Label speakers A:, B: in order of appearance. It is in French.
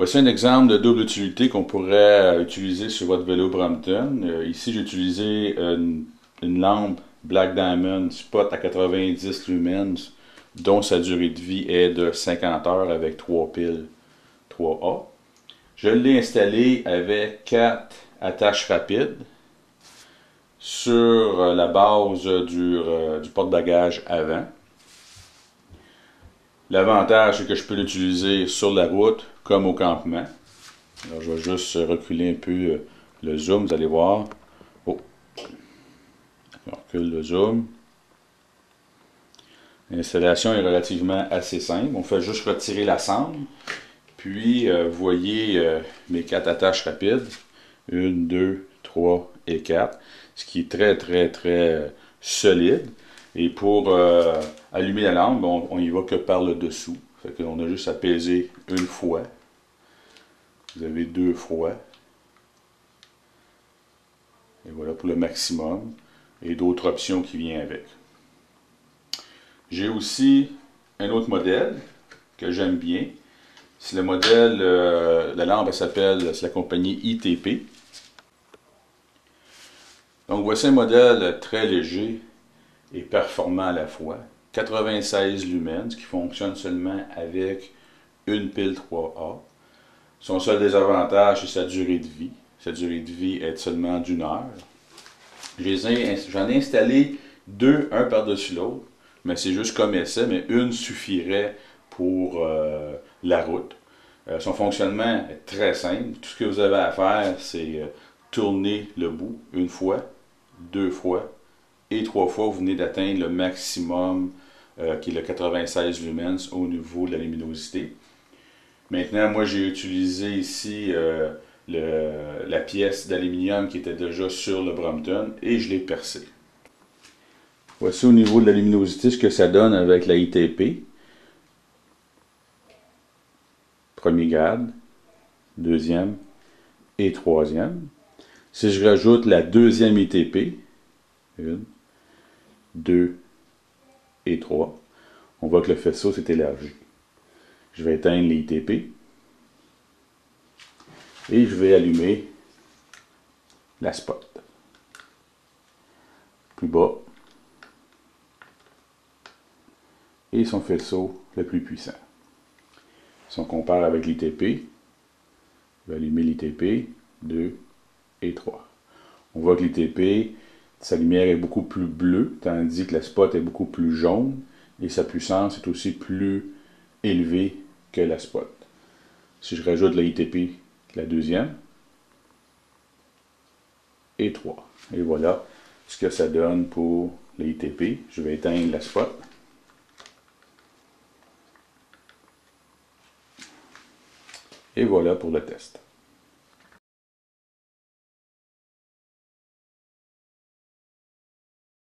A: Voici un exemple de double utilité qu'on pourrait utiliser sur votre vélo Brompton. Ici, j'ai utilisé une lampe Black Diamond Spot à 90 lumens, dont sa durée de vie est de 50 heures avec 3 piles 3A. Je l'ai installé avec 4 attaches rapides sur la base du porte-bagages avant. L'avantage, c'est que je peux l'utiliser sur la route comme au campement. Alors, je vais juste reculer un peu le zoom, vous allez voir. Oh, on recule le zoom. L'installation est relativement assez simple. On fait juste retirer la sangle. Puis, vous voyez mes 4 attaches rapides. 1, 2, 3 et 4. Ce qui est très solide. Et pour allumer la lampe, on y va que par le dessous. Fait qu'on a juste à peser une fois. Vous avez 2 fois. Et voilà pour le maximum. Et d'autres options qui viennent avec. J'ai aussi un autre modèle que j'aime bien. C'est le modèle, la lampe elle s'appelle, c'est la compagnie ITP. Donc voici un modèle très léger et performant à la fois. 96 lumens qui fonctionne seulement avec une pile 3A. Son seul désavantage, c'est sa durée de vie. Sa durée de vie est seulement d'1 heure. J'en ai installé 2, un par-dessus l'autre, mais c'est juste comme essai, mais une suffirait pour la route. Son fonctionnement est très simple. Tout ce que vous avez à faire, c'est tourner le bout une fois, 2 fois et 3 fois. Vous venez d'atteindre le maximum qui est le 96 lumens au niveau de la luminosité. Maintenant, moi j'ai utilisé ici la pièce d'aluminium qui était déjà sur le Brompton et je l'ai percé. Voici au niveau de la luminosité ce que ça donne avec la ITP. Premier grade, deuxième et troisième. Si je rajoute la deuxième ITP, 1, 2 et 3, on voit que le faisceau s'est élargi. Je vais éteindre les ITP et je vais allumer la spot. Plus bas. Et son faisceau le plus puissant. Si on compare avec l'ITP, je vais allumer l'ITP, 2 et 3. On voit que l'ITP, sa lumière est beaucoup plus bleue, tandis que la spot est beaucoup plus jaune, et sa puissance est aussi plus élevée que la spot. Si je rajoute la ITP, la deuxième, et 3. Et voilà ce que ça donne pour la ITP. Je vais éteindre la spot. Et voilà pour le test.